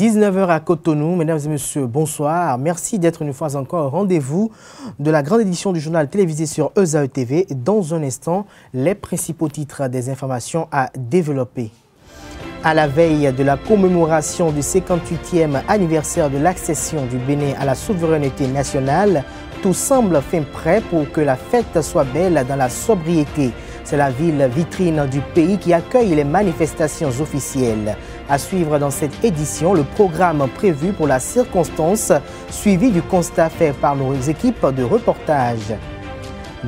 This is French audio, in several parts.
19h à Cotonou. Mesdames et messieurs, bonsoir. Merci d'être une fois encore au rendez-vous de la grande édition du journal télévisé sur ESAE TV. Dans un instant, les principaux titres des informations à développer. À la veille de la commémoration du 58e anniversaire de l'accession du Bénin à la souveraineté nationale, tout semble fin prêt pour que la fête soit belle dans la sobriété. C'est la ville vitrine du pays qui accueille les manifestations officielles. À suivre dans cette édition, le programme prévu pour la circonstance, suivi du constat fait par nos équipes de reportage.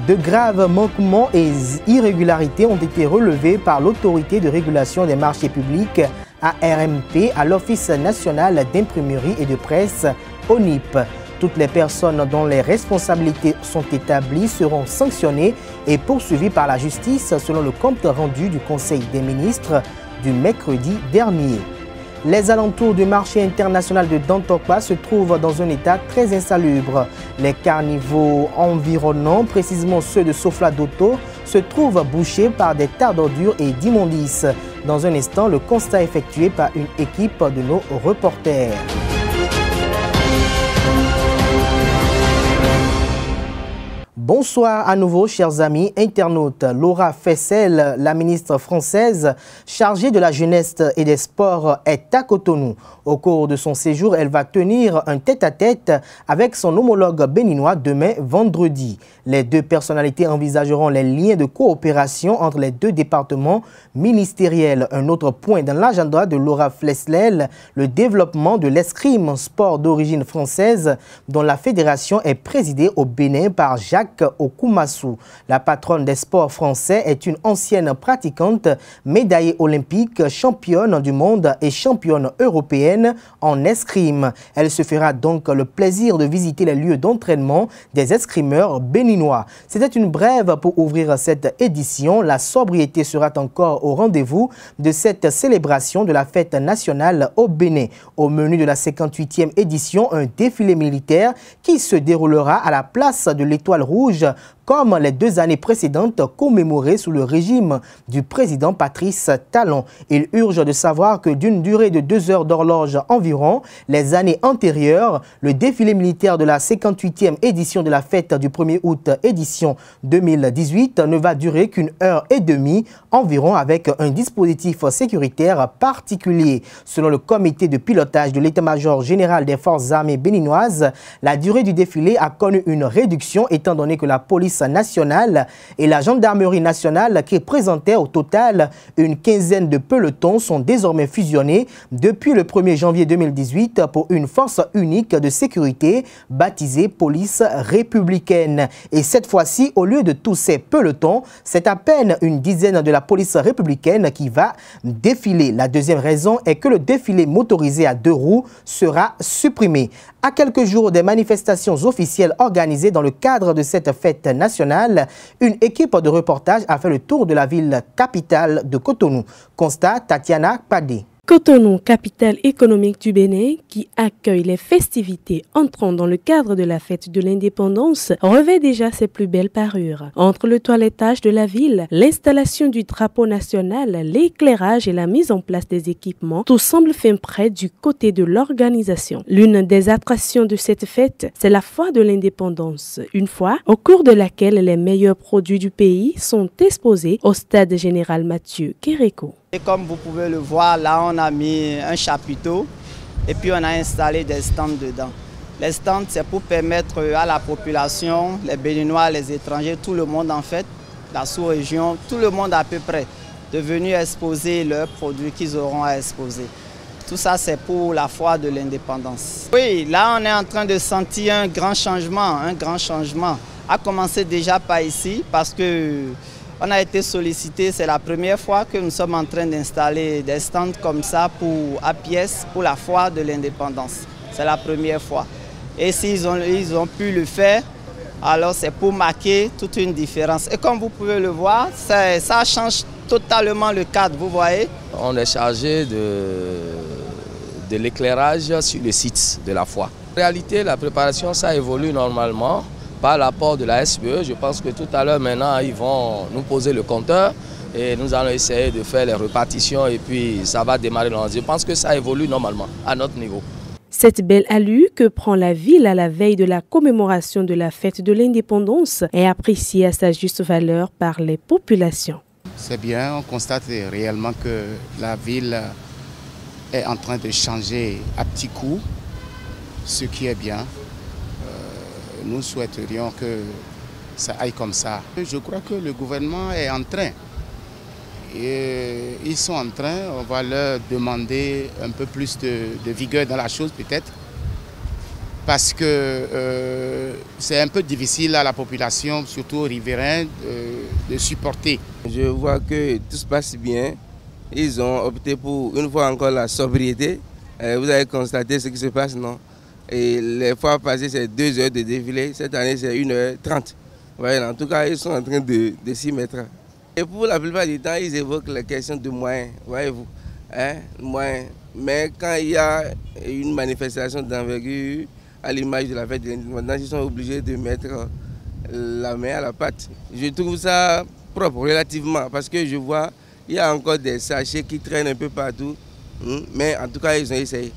De graves manquements et irrégularités ont été relevés par l'autorité de régulation des marchés publics, ARMP, à l'Office national d'imprimerie et de presse, ONIP. Toutes les personnes dont les responsabilités sont établies seront sanctionnées et poursuivies par la justice selon le compte rendu du Conseil des ministres du mercredi dernier. Les alentours du marché international de Dantokpa se trouvent dans un état très insalubre. Les carnivaux environnants, précisément ceux de Sofla-Doto, se trouvent bouchés par des tas d'ordures et d'immondices. Dans un instant, le constat effectué par une équipe de nos reporters. Bonsoir à nouveau, chers amis internautes. Laura Flessel, la ministre française chargée de la jeunesse et des sports, est à Cotonou. Au cours de son séjour, elle va tenir un tête-à-tête avec son homologue béninois demain vendredi. Les deux personnalités envisageront les liens de coopération entre les deux départements ministériels. Un autre point dans l'agenda de Laura Flessel, le développement de l'escrime, sport d'origine française, dont la fédération est présidée au Bénin par Jacques Okumasu. La patronne des sports français est une ancienne pratiquante, médaillée olympique, championne du monde et championne européenne en escrime. Elle se fera donc le plaisir de visiter les lieux d'entraînement des escrimeurs béninois. C'était une brève pour ouvrir cette édition. La sobriété sera encore au rendez-vous de cette célébration de la fête nationale au Bénin. Au menu de la 58e édition, un défilé militaire qui se déroulera à la place de l'Étoile Rouge comme les 2 années précédentes commémorées sous le régime du président Patrice Talon. Il urge de savoir que d'une durée de 2 heures d'horloge environ, les années antérieures, le défilé militaire de la 58e édition de la fête du 1er août édition 2018 ne va durer qu'1 heure et demie environ avec un dispositif sécuritaire particulier. Selon le comité de pilotage de l'état-major général des forces armées béninoises, la durée du défilé a connu une réduction étant donné que la police nationale et la gendarmerie nationale qui présentaient au total une quinzaine de pelotons sont désormais fusionnés depuis le 1er janvier 2018 pour une force unique de sécurité baptisée police républicaine. Et cette fois-ci, au lieu de tous ces pelotons, c'est à peine une dizaine de la police républicaine qui va défiler. La deuxième raison est que le défilé motorisé à 2 roues sera supprimé. À quelques jours des manifestations officielles organisées dans le cadre de cette fête nationale, une équipe de reportage a fait le tour de la ville capitale de Cotonou. Constat Tatiana Padé. Cotonou, capitale économique du Bénin, qui accueille les festivités entrant dans le cadre de la fête de l'indépendance, revêt déjà ses plus belles parures. Entre le toilettage de la ville, l'installation du drapeau national, l'éclairage et la mise en place des équipements, tout semble fin prêt du côté de l'organisation. L'une des attractions de cette fête, c'est la foire de l'indépendance, une foire au cours de laquelle les meilleurs produits du pays sont exposés au stade général Mathieu Kéréko. Et comme vous pouvez le voir, là on a mis un chapiteau et puis on a installé des stands dedans. Les stands, c'est pour permettre à la population, les Béninois, les étrangers, tout le monde en fait, la sous-région, tout le monde à peu près, de venir exposer leurs produits qu'ils auront à exposer. Tout ça, c'est pour la foire de l'indépendance. Oui, là on est en train de sentir un grand changement, à commencer déjà par ici parce que on a été sollicité, c'est la première fois que nous sommes en train d'installer des stands comme ça à pièces pour la foire de l'indépendance. C'est la première fois. Et s'ils ont pu le faire, alors c'est pour marquer toute une différence. Et comme vous pouvez le voir, ça change totalement le cadre, vous voyez. On est chargé de l'éclairage sur le site de la foire. En réalité, la préparation, ça évolue normalement. Par l'apport de la SPE, je pense que tout à l'heure maintenant ils vont nous poser le compteur Et nous allons essayer de faire les répartitions et puis ça va démarrer. Je pense que ça évolue normalement à notre niveau. Cette belle allure que prend la ville à la veille de la commémoration de la fête de l'indépendance est appréciée à sa juste valeur par les populations. C'est bien, on constate réellement que la ville est en train de changer à petits coups, ce qui est bien. Nous souhaiterions que ça aille comme ça. Je crois que le gouvernement est en train. Et ils sont en train, on va leur demander un peu plus de vigueur dans la chose peut-être. Parce que c'est un peu difficile à la population, surtout aux riverains, de supporter. Je vois que tout se passe bien. Ils ont opté pour une fois encore la sobriété. Vous avez constaté ce qui se passe, non? Et les fois passées, c'est 2 heures de défilé. Cette année, c'est 1h30. Voilà, en tout cas, ils sont en train de s'y mettre. Et pour la plupart du temps, ils évoquent la question de moyens, voyez-vous. Moyens. Mais quand il y a une manifestation d'envergure, à l'image de la fête de l'indépendance, ils sont obligés de mettre la main à la pâte. Je trouve ça propre relativement parce que je vois il y a encore des sachets qui traînent un peu partout, mais en tout cas ils ont essayé.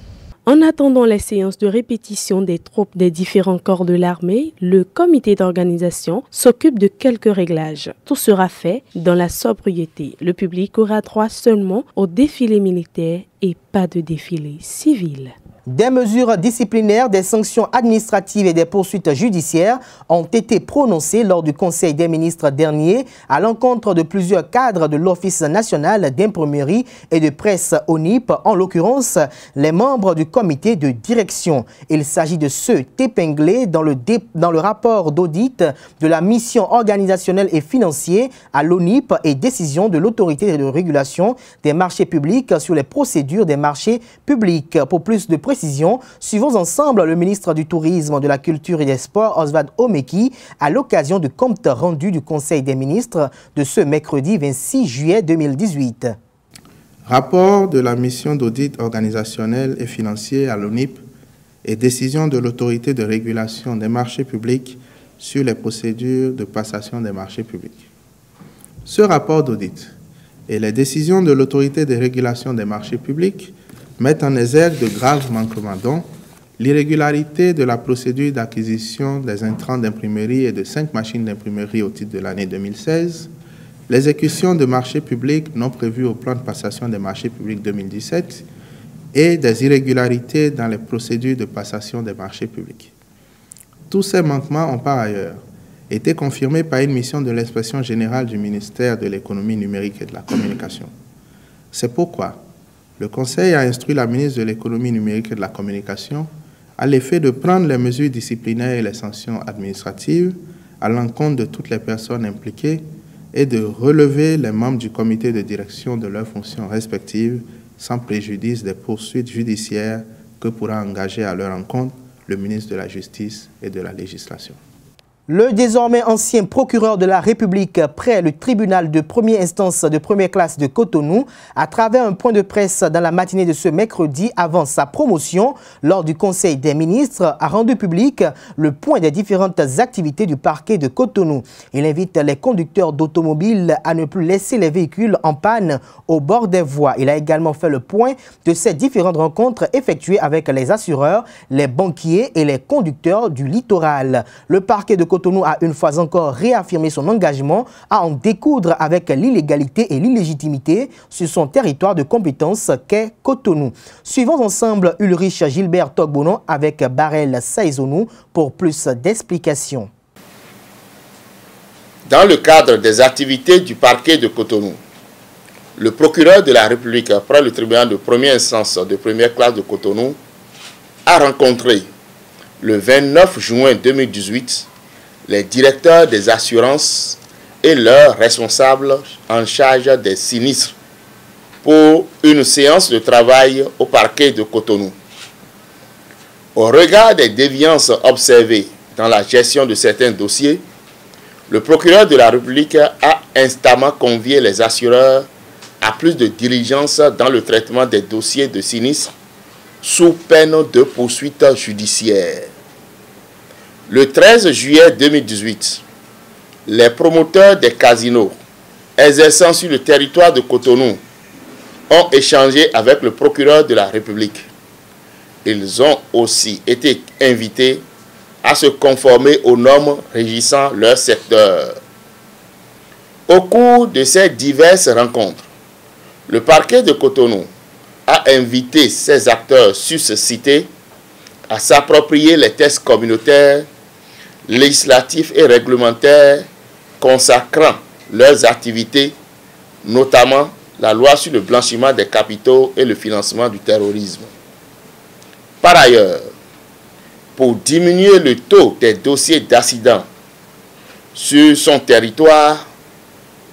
En attendant les séances de répétition des troupes des différents corps de l'armée, le comité d'organisation s'occupe de quelques réglages. Tout sera fait dans la sobriété. Le public aura droit seulement au défilé militaire et pas de défilé civil. Des mesures disciplinaires, des sanctions administratives et des poursuites judiciaires ont été prononcées lors du Conseil des ministres dernier à l'encontre de plusieurs cadres de l'Office national d'imprimerie et de presse ONIP, en l'occurrence les membres du comité de direction. Il s'agit de ceux épinglés dans le rapport d'audit de la mission organisationnelle et financière à l'ONIP et décision de l'autorité de régulation des marchés publics sur les procédures des marchés publics. Pour plus de précision, suivons ensemble le ministre du Tourisme, de la Culture et des Sports, Oswald Omeki, à l'occasion du compte rendu du Conseil des ministres de ce mercredi 26 juillet 2018. Rapport de la mission d'audit organisationnel et financier à l'ONIP et décision de l'autorité de régulation des marchés publics sur les procédures de passation des marchés publics. Ce rapport d'audit et les décisions de l'autorité de régulation des marchés publics mettent en exergue de graves manquements dont l'irrégularité de la procédure d'acquisition des intrants d'imprimerie et de 5 machines d'imprimerie au titre de l'année 2016, l'exécution de marchés publics non prévus au plan de passation des marchés publics 2017 et des irrégularités dans les procédures de passation des marchés publics. Tous ces manquements ont par ailleurs été confirmés par une mission de l'inspection générale du ministère de l'économie numérique et de la communication. C'est pourquoi le Conseil a instruit la ministre de l'économie numérique et de la communication à l'effet de prendre les mesures disciplinaires et les sanctions administratives à l'encontre de toutes les personnes impliquées et de relever les membres du comité de direction de leurs fonctions respectives sans préjudice des poursuites judiciaires que pourra engager à leur encontre le ministre de la Justice et de la Législation. Le désormais ancien procureur de la République près le tribunal de première instance de première classe de Cotonou, à travers un point de presse dans la matinée de ce mercredi avant sa promotion lors du Conseil des ministres, a rendu public le point des différentes activités du parquet de Cotonou. Il invite les conducteurs d'automobiles à ne plus laisser les véhicules en panne au bord des voies. Il a également fait le point de ces différentes rencontres effectuées avec les assureurs, les banquiers et les conducteurs du littoral. Le parquet de Cotonou a une fois encore réaffirmé son engagement à en découdre avec l'illégalité et l'illégitimité sur son territoire de compétence qu'est Cotonou. Suivons ensemble Ulrich Gilbert Togbono avec Barel Saïzonou pour plus d'explications. Dans le cadre des activités du parquet de Cotonou, le procureur de la République près le tribunal de première instance de première classe de Cotonou a rencontré le 29 juin 2018 les directeurs des assurances et leurs responsables en charge des sinistres pour une séance de travail au parquet de Cotonou. Au regard des déviances observées dans la gestion de certains dossiers, le procureur de la République a instamment convié les assureurs à plus de diligence dans le traitement des dossiers de sinistres sous peine de poursuites judiciaires. Le 13 juillet 2018, les promoteurs des casinos exerçant sur le territoire de Cotonou ont échangé avec le procureur de la République. Ils ont aussi été invités à se conformer aux normes régissant leur secteur. Au cours de ces diverses rencontres, le parquet de Cotonou a invité ces acteurs suscités à s'approprier les textes communautaires, législatifs et réglementaires consacrant leurs activités, notamment la loi sur le blanchiment des capitaux et le financement du terrorisme. Par ailleurs, pour diminuer le taux des dossiers d'accidents sur son territoire,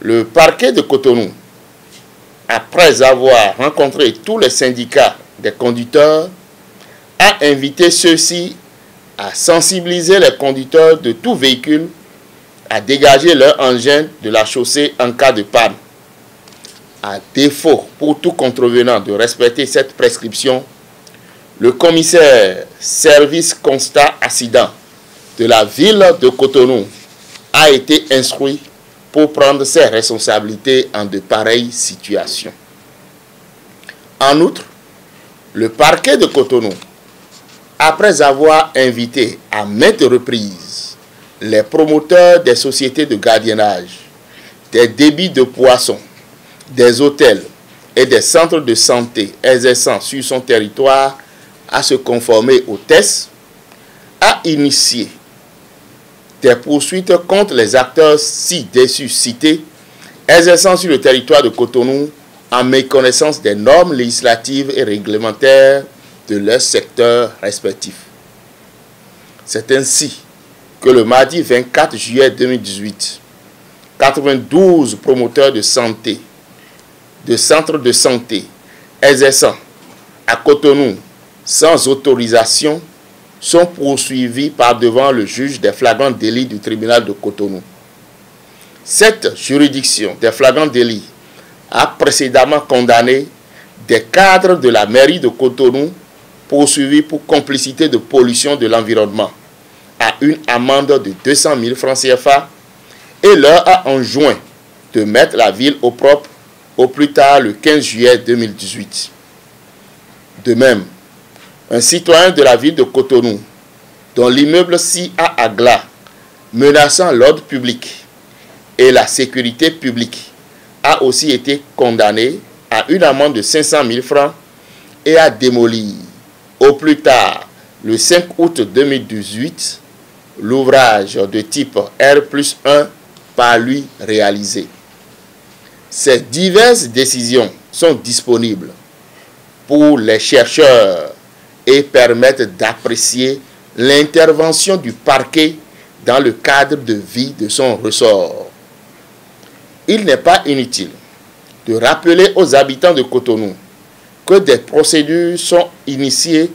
le parquet de Cotonou, après avoir rencontré tous les syndicats des conducteurs, a invité ceux-ci à sensibiliser les conducteurs de tout véhicule à dégager leur engin de la chaussée en cas de panne. À défaut pour tout contrevenant de respecter cette prescription, le commissaire service constat accident de la ville de Cotonou a été instruit pour prendre ses responsabilités en de pareilles situations. En outre, le parquet de Cotonou, après avoir invité à maintes reprises les promoteurs des sociétés de gardiennage, des débits de poissons, des hôtels et des centres de santé exerçant sur son territoire à se conformer aux tests, a initié des poursuites contre les acteurs ci-dessus cités exerçant sur le territoire de Cotonou en méconnaissance des normes législatives et réglementaires de leur secteur respectif. C'est ainsi que le mardi 24 juillet 2018, 92 promoteurs de santé, de centres de santé exerçant à Cotonou sans autorisation sont poursuivis par devant le juge des flagrants délits du tribunal de Cotonou. Cette juridiction des flagrants délits a précédemment condamné des cadres de la mairie de Cotonou poursuivis pour complicité de pollution de l'environnement à une amende de 200 000 francs CFA et leur a enjoint de mettre la ville au propre au plus tard le 15 juillet 2018. De même, un citoyen de la ville de Cotonou, dont l'immeuble SIA Agla, menaçant l'ordre public et la sécurité publique, a aussi été condamné à une amende de 500 000 francs et à démolir, au plus tard le 5 août 2018, l'ouvrage de type R+1 par lui réalisé. Ces diverses décisions sont disponibles pour les chercheurs et permettent d'apprécier l'intervention du parquet dans le cadre de vie de son ressort. Il n'est pas inutile de rappeler aux habitants de Cotonou que des procédures sont initiées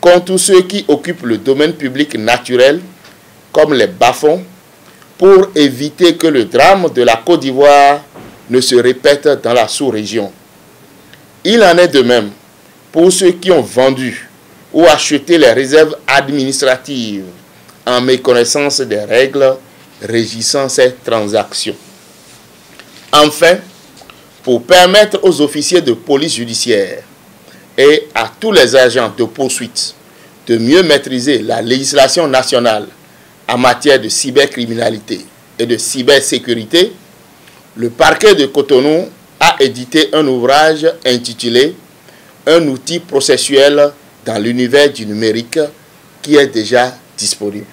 contre tous ceux qui occupent le domaine public naturel, comme les bas-fonds, pour éviter que le drame de la Côte d'Ivoire ne se répète dans la sous-région. Il en est de même pour ceux qui ont vendu ou acheté les réserves administratives en méconnaissance des règles régissant ces transactions. Enfin, pour permettre aux officiers de police judiciaire et à tous les agents de poursuite de mieux maîtriser la législation nationale en matière de cybercriminalité et de cybersécurité, le parquet de Cotonou a édité un ouvrage intitulé « Un outil processuel dans l'univers du numérique » qui est déjà disponible.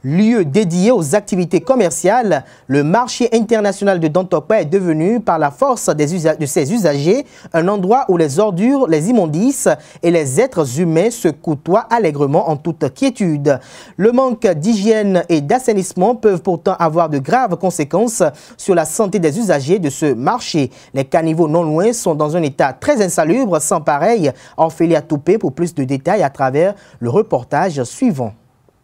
Lieu dédié aux activités commerciales, le marché international de Dantokpa est devenu, par la force de ses usagers, un endroit où les ordures, les immondices et les êtres humains se côtoient allègrement en toute quiétude. Le manque d'hygiène et d'assainissement peuvent pourtant avoir de graves conséquences sur la santé des usagers de ce marché. Les caniveaux non loin sont dans un état très insalubre, sans pareil. Ophélia Toupé pour plus de détails à travers le reportage suivant.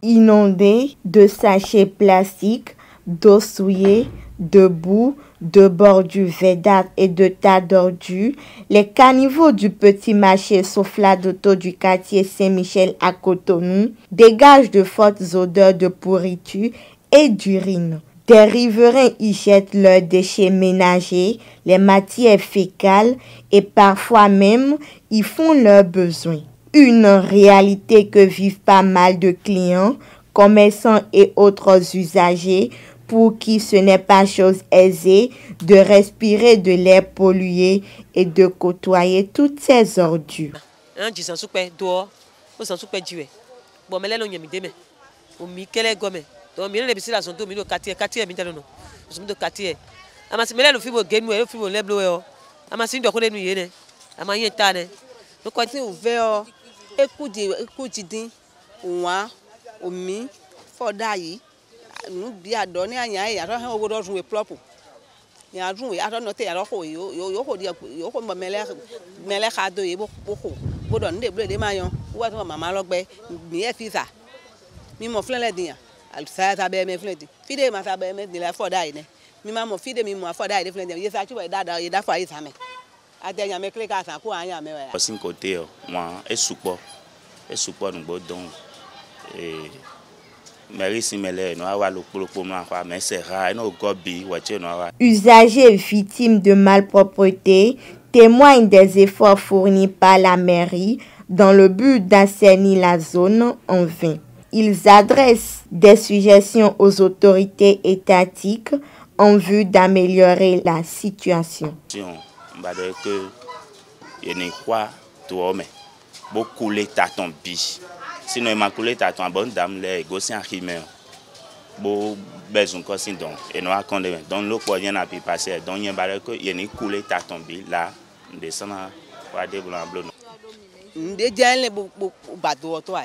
Inondés de sachets plastiques, d'eau souillée, de boue, de bordures verdâtres et de tas d'ordures, les caniveaux du petit marché Sofladoto du quartier Saint-Michel à Cotonou dégagent de fortes odeurs de pourriture et d'urine. Des riverains y jettent leurs déchets ménagers, les matières fécales et parfois même y font leurs besoins. Une réalité que vivent pas mal de clients, commerçants et autres usagers pour qui ce n'est pas chose aisée de respirer de l'air pollué et de côtoyer toutes ces ordures. Nous bien donné à y a un au bout jouer propre. Il y a un jour, il y a un noté alors qu'il y a mêlé à deux et beaucoup. Vous donnez des maillons, ou à maman logbe, mais fils ça. Mais mon frère l'a dit, elle sait à bien mes flèches. Fidèle ma sabe de la foi d'aide. Mais maman fidèle, mais moi foi d'aide, flèche. Il s'agit d'ada et d'affaires, ça me. À dernier me clique à ça, quoi, y a mais. Parce que côté, moi, et support nous bodons. Et usagers victimes de malpropreté témoignent des efforts fournis par la mairie dans le but d'assainir la zone en vain. Ils adressent des suggestions aux autorités étatiques en vue d'améliorer la situation. Sinon, ma collègue a une bonne dame, les gosses en chimère. Bon, besoin de ça, donc, et nous avons donc le poignet n'a pu passer, donc il y a une coulée à tomber là, descend à des blancs bleus. Nous déjà les bateaux, toi.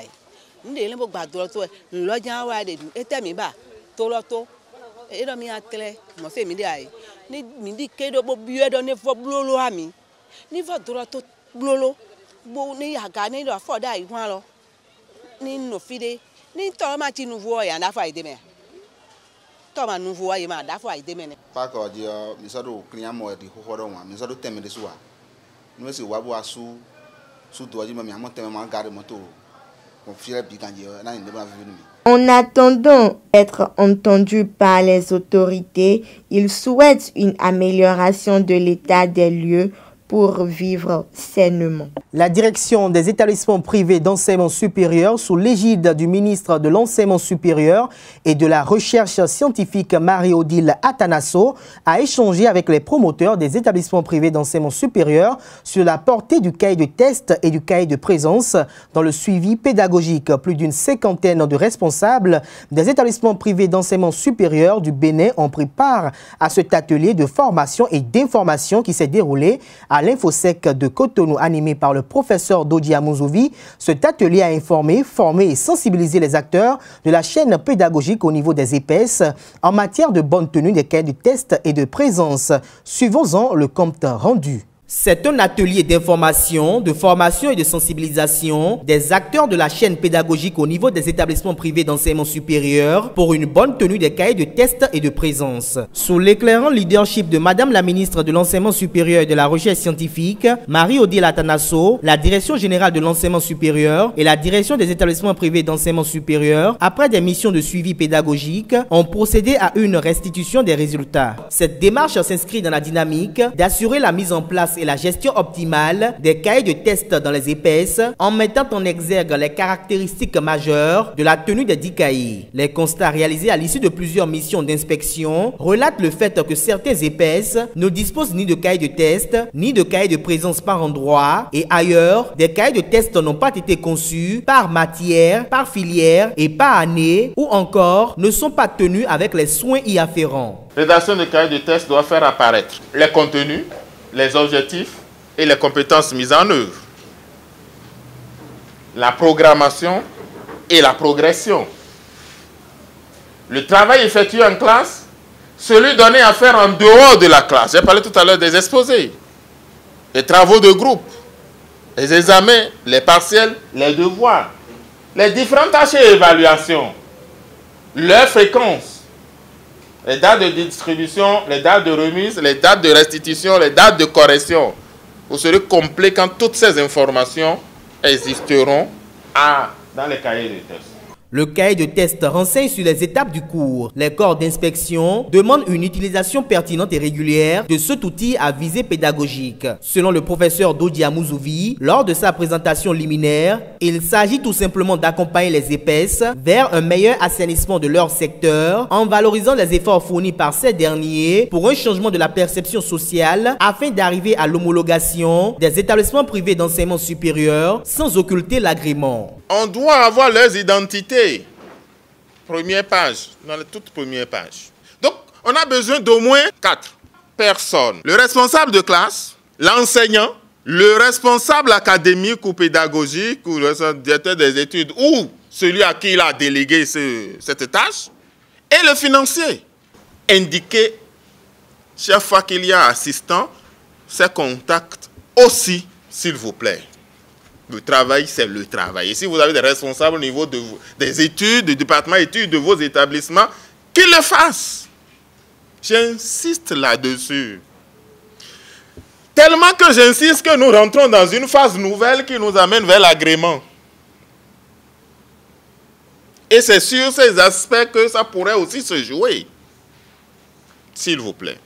Nous les bateaux, toi. Le logement a des états mis bas, toloto, et dans mes athlètes, mon fait midi aïe. Ni dit que de beau buer donner vos blolo amis. Ni votre droit blolo, bon, ni à gagner de la foi d'aïe, voilà. Ni no fide ni toma ti nouveau ya na fa ideme toma nouveau ya ma da fa ideme ne pa ko di mi so do client mo di ho do wa mi so do teme de so wa no si wa bo asu su do ji ma mi amo teme ma gare moto ko fiere bi kan je na ni de ba vi ni. En attendant d'être entendu par les autorités, ils souhaitent une amélioration de l'état des lieux pour vivre sainement. La direction des établissements privés d'enseignement supérieur sous l'égide du ministre de l'Enseignement supérieur et de la Recherche scientifique Marie-Odile Atanasso a échangé avec les promoteurs des établissements privés d'enseignement supérieur sur la portée du cahier de test et du cahier de présence dans le suivi pédagogique. Plus d'une cinquantaine de responsables des établissements privés d'enseignement supérieur du Bénin ont pris part à cet atelier de formation et d'information qui s'est déroulé à l'Infosec de Cotonou, animé par le professeur Dodi Amouzovi. Cet atelier a informé, formé et sensibilisé les acteurs de la chaîne pédagogique au niveau des EPS en matière de bonne tenue des cahiers de test et de présence. Suivons-en le compte rendu. C'est un atelier d'information, de formation et de sensibilisation des acteurs de la chaîne pédagogique au niveau des établissements privés d'enseignement supérieur pour une bonne tenue des cahiers de test et de présence. Sous l'éclairant leadership de Madame la ministre de l'Enseignement supérieur et de la Recherche scientifique, Marie-Odile Atanasso, la Direction générale de l'Enseignement supérieur et la Direction des établissements privés d'enseignement supérieur, après des missions de suivi pédagogique, ont procédé à une restitution des résultats. Cette démarche s'inscrit dans la dynamique d'assurer la mise en place et la gestion optimale des cahiers de test dans les EPS en mettant en exergue les caractéristiques majeures de la tenue des 10 cahiers. Les constats réalisés à l'issue de plusieurs missions d'inspection relatent le fait que certains EPS ne disposent ni de cahiers de test, ni de cahiers de présence par endroit et ailleurs, des cahiers de test n'ont pas été conçus par matière, par filière et par année ou encore ne sont pas tenus avec les soins y afférents. Rédaction de cahiers de test doit faire apparaître les contenus, les objectifs et les compétences mises en œuvre, la programmation et la progression, le travail effectué en classe, celui donné à faire en dehors de la classe. J'ai parlé tout à l'heure des exposés, les travaux de groupe, les examens, les partiels, les devoirs, les différentes tâches et évaluations, leur fréquence, les dates de distribution, les dates de remise, les dates de restitution, les dates de correction. Vous serez complet quand toutes ces informations existeront dans les cahiers de test. Le cahier de test renseigne sur les étapes du cours. Les corps d'inspection demandent une utilisation pertinente et régulière de cet outil à visée pédagogique. Selon le professeur Dodia Mouzouvi, lors de sa présentation liminaire, il s'agit tout simplement d'accompagner les épaisses vers un meilleur assainissement de leur secteur en valorisant les efforts fournis par ces derniers pour un changement de la perception sociale afin d'arriver à l'homologation des établissements privés d'enseignement supérieur sans occulter l'agrément. On doit avoir leurs identités. Première page, dans la toute première page. Donc, on a besoin d'au moins 4 personnes. Le responsable de classe, l'enseignant, le responsable académique ou pédagogique, ou le directeur des études, ou celui à qui il a délégué cette tâche, et le financier. Indiquer, chaque fois qu'il y a assistant, ses contacts aussi, s'il vous plaît. Le travail, c'est le travail. Et si vous avez des responsables au niveau des études, du département études de vos établissements, qu'ils le fassent. J'insiste là-dessus. Tellement que j'insiste que nous rentrons dans une phase nouvelle qui nous amène vers l'agrément. Et c'est sur ces aspects que ça pourrait aussi se jouer. S'il vous plaît.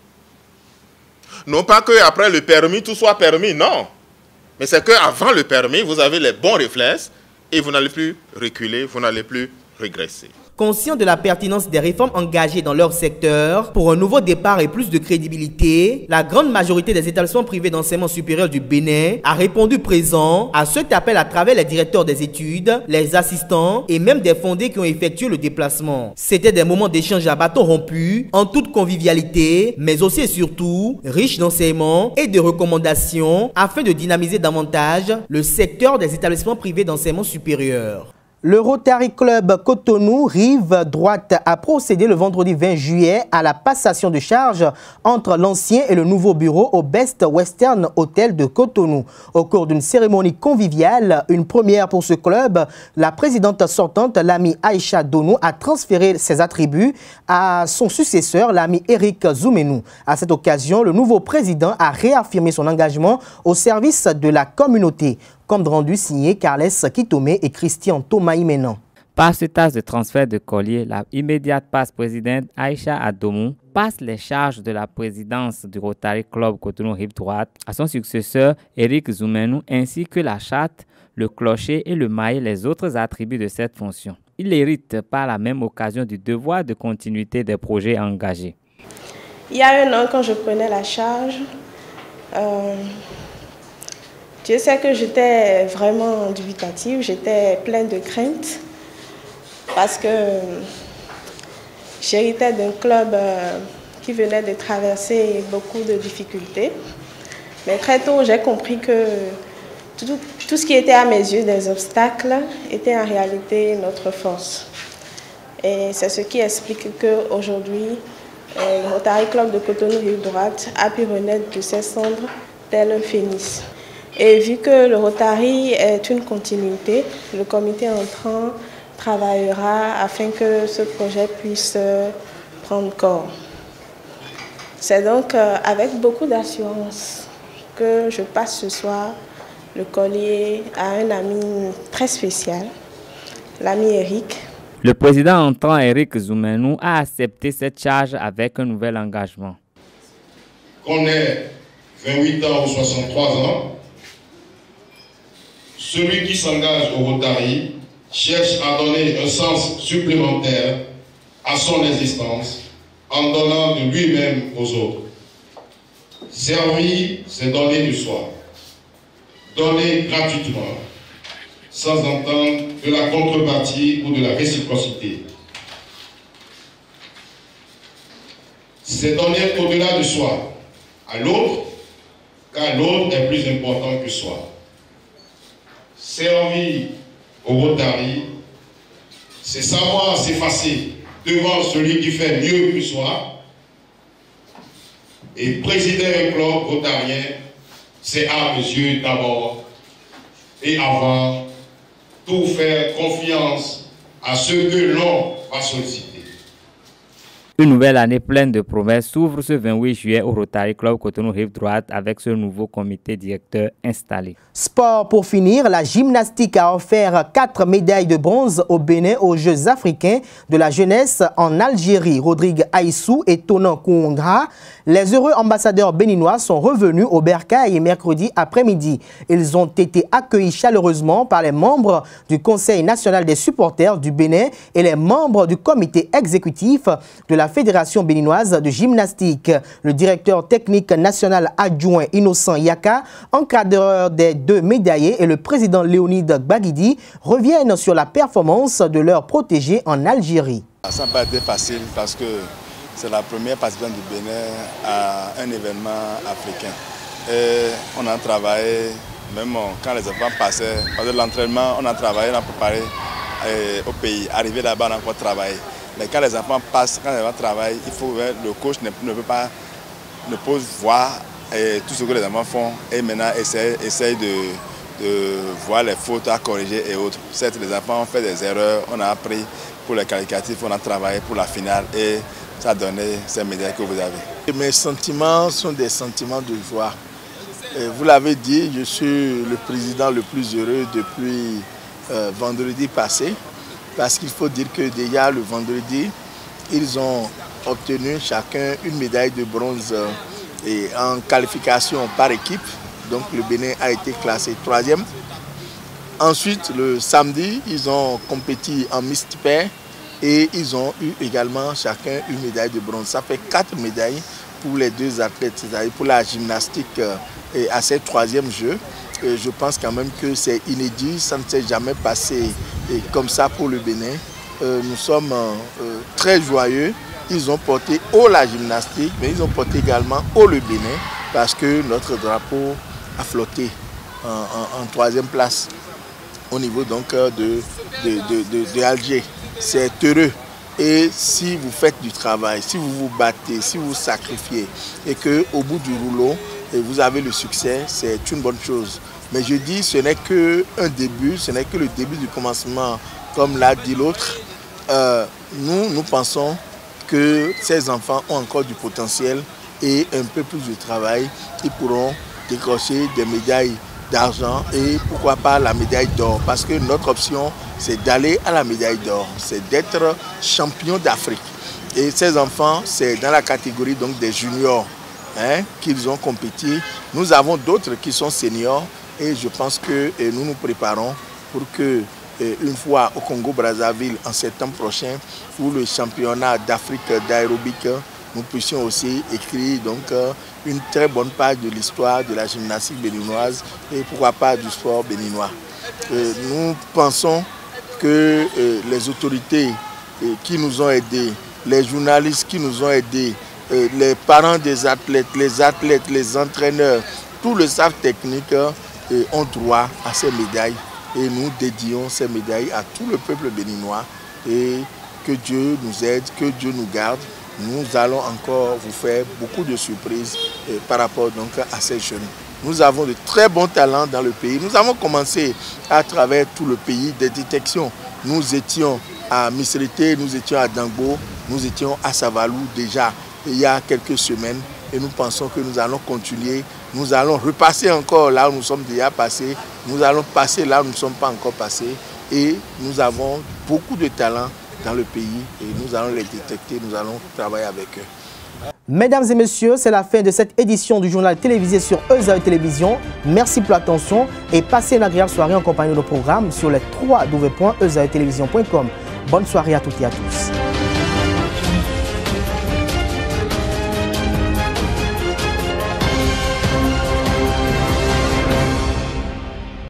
Non pas qu'après le permis, tout soit permis, non. Mais c'est qu'avant le permis, vous avez les bons réflexes et vous n'allez plus reculer, vous n'allez plus régresser. Conscient de la pertinence des réformes engagées dans leur secteur, pour un nouveau départ et plus de crédibilité, la grande majorité des établissements privés d'enseignement supérieur du Bénin a répondu présent à cet appel à travers les directeurs des études, les assistants et même des fondés qui ont effectué le déplacement. C'était des moments d'échange à bâton rompu, en toute convivialité, mais aussi et surtout riches d'enseignements et de recommandations afin de dynamiser davantage le secteur des établissements privés d'enseignement supérieur. Le Rotary Club Cotonou Rive Droite a procédé le vendredi 20 juillet à la passation de charges entre l'ancien et le nouveau bureau au Best Western Hotel de Cotonou. Au cours d'une cérémonie conviviale, une première pour ce club, la présidente sortante, l'ami Aïcha Donou, a transféré ses attributs à son successeur, l'ami Eric Zoumenou. À cette occasion, le nouveau président a réaffirmé son engagement au service de la communauté. Compte rendu signé Carles Kitomé et Christian Thomaï-Ménan. Par ce tâche de transfert de collier, la immédiate passe-présidente Aïcha Adomou passe les charges de la présidence du Rotary Club Cotonou Rive Droite à son successeur Eric Zoumenou, ainsi que la charte, le clocher et le maillet, les autres attributs de cette fonction. Il hérite par la même occasion du devoir de continuité des projets engagés. Il y a un an, quand je prenais la charge, je sais que j'étais vraiment dubitative, j'étais pleine de craintes parce que j'héritais d'un club qui venait de traverser beaucoup de difficultés. Mais très tôt, j'ai compris que tout ce qui était à mes yeux des obstacles était en réalité notre force. Et c'est ce qui explique qu'aujourd'hui, le Rotary Club de Cotonou Rive Droite a pu renaître de ses cendres tel un phénix. Et vu que le Rotary est une continuité, le comité entrant travaillera afin que ce projet puisse prendre corps. C'est donc avec beaucoup d'assurance que je passe ce soir le collier à un ami très spécial, l'ami Eric. Le président entrant, Eric Zoumenou, a accepté cette charge avec un nouvel engagement. Qu'on ait 28 ans ou 63 ans, celui qui s'engage au Rotary cherche à donner un sens supplémentaire à son existence en donnant de lui-même aux autres. Servir, c'est donner du soi. Donner gratuitement, sans entendre de la contrepartie ou de la réciprocité. C'est donner au-delà de soi, à l'autre, car l'autre est plus important que soi. Servir au Rotary, c'est savoir s'effacer devant celui qui fait mieux que soi. Et présider un club rotarien, c'est à mes yeux d'abord et avant tout faire confiance à ceux que l'on va solliciter. Une nouvelle année pleine de promesses s'ouvre ce 28 juillet au Rotary Club Cotonou Rive Droite avec ce nouveau comité directeur installé. Sport pour finir, la gymnastique a offert 4 médailles de bronze au Bénin aux Jeux africains de la jeunesse en Algérie. Rodrigue Aïssou et Tonan Koungra, les heureux ambassadeurs béninois, sont revenus au Bercail mercredi après-midi. Ils ont été accueillis chaleureusement par les membres du Conseil national des supporters du Bénin et les membres du comité exécutif de la Fédération béninoise de gymnastique. Le directeur technique national adjoint Innocent Yaka, encadreur des 2 médaillés, et le président Léonide Gbagidi reviennent sur la performance de leurs protégés en Algérie. Ça n'a pas été facile parce que c'est la première participation du Bénin à un événement africain. Et on a travaillé, même quand les enfants passaient, parce que l'entraînement, on a travaillé, on a préparé au pays. Arrivé là-bas, on a encore travaillé. Mais quand les enfants passent, quand les enfants travaillent, il faut, le coach ne peut voir tout ce que les enfants font et maintenant essaye de voir les fautes à corriger et autres. Certes, les enfants ont fait des erreurs, on a appris pour les qualificatifs, on a travaillé pour la finale et ça a donné ces médailles que vous avez. Mes sentiments sont des sentiments de joie. Vous l'avez dit, je suis le président le plus heureux depuis vendredi passé. Parce qu'il faut dire que déjà le vendredi, ils ont obtenu chacun une médaille de bronze en qualification par équipe. Donc le Bénin a été classé 3e. Ensuite, le samedi, ils ont compéti en mixte pair et ils ont eu également chacun une médaille de bronze. Ça fait 4 médailles pour les 2 athlètes, c'est-à-dire pour la gymnastique à ces 3e Jeux. Je pense quand même que c'est inédit, ça ne s'est jamais passé comme ça pour le Bénin. Nous sommes très joyeux. Ils ont porté haut la gymnastique, mais ils ont porté également haut le Bénin parce que notre drapeau a flotté en 3e place au niveau donc de Alger. C'est heureux. Et si vous faites du travail, si vous vous battez, si vous vous sacrifiez et qu'au bout du rouleau, vous avez le succès, c'est une bonne chose. Mais je dis, ce n'est qu'un début, ce n'est que le début du commencement, comme l'a dit l'autre. Nous pensons que ces enfants ont encore du potentiel et un peu plus de travail. Ils pourront décrocher des médailles d'argent et pourquoi pas la médaille d'or. Parce que notre option, c'est d'aller à la médaille d'or, c'est d'être champion d'Afrique. Et ces enfants, c'est dans la catégorie donc des juniors qu'ils ont compéti. Nous avons d'autres qui sont seniors et je pense que nous nous préparons pour que une fois au Congo-Brazzaville en septembre prochain pour le championnat d'Afrique d'aérobic, nous puissions aussi écrire donc une très bonne page de l'histoire de la gymnastique béninoise et pourquoi pas du sport béninois. Nous pensons que les autorités qui nous ont aidés, les journalistes qui nous ont aidés, les parents des athlètes, les entraîneurs, tout le staff technique ont droit à ces médailles et nous dédions ces médailles à tout le peuple béninois et que Dieu nous aide, que Dieu nous garde. Nous allons encore vous faire beaucoup de surprises par rapport donc à ces jeunes. Nous avons de très bons talents dans le pays. Nous avons commencé à travers tout le pays des détections. Nous étions à Misrete, nous étions à Dangbo, nous étions à Savalou déjà il y a quelques semaines et nous pensons que nous allons continuer. Nous allons repasser encore là où nous sommes déjà passés. Nous allons passer là où nous ne sommes pas encore passés et nous avons beaucoup de talents dans le pays et nous allons les détecter, nous allons travailler avec eux. Mesdames et messieurs, c'est la fin de cette édition du journal télévisé sur Eusaïe Télévision. Merci pour l'attention et passez une agréable soirée en compagnie de nos programmes sur les www.eusaïetélévision.com. Bonne soirée à toutes et à tous.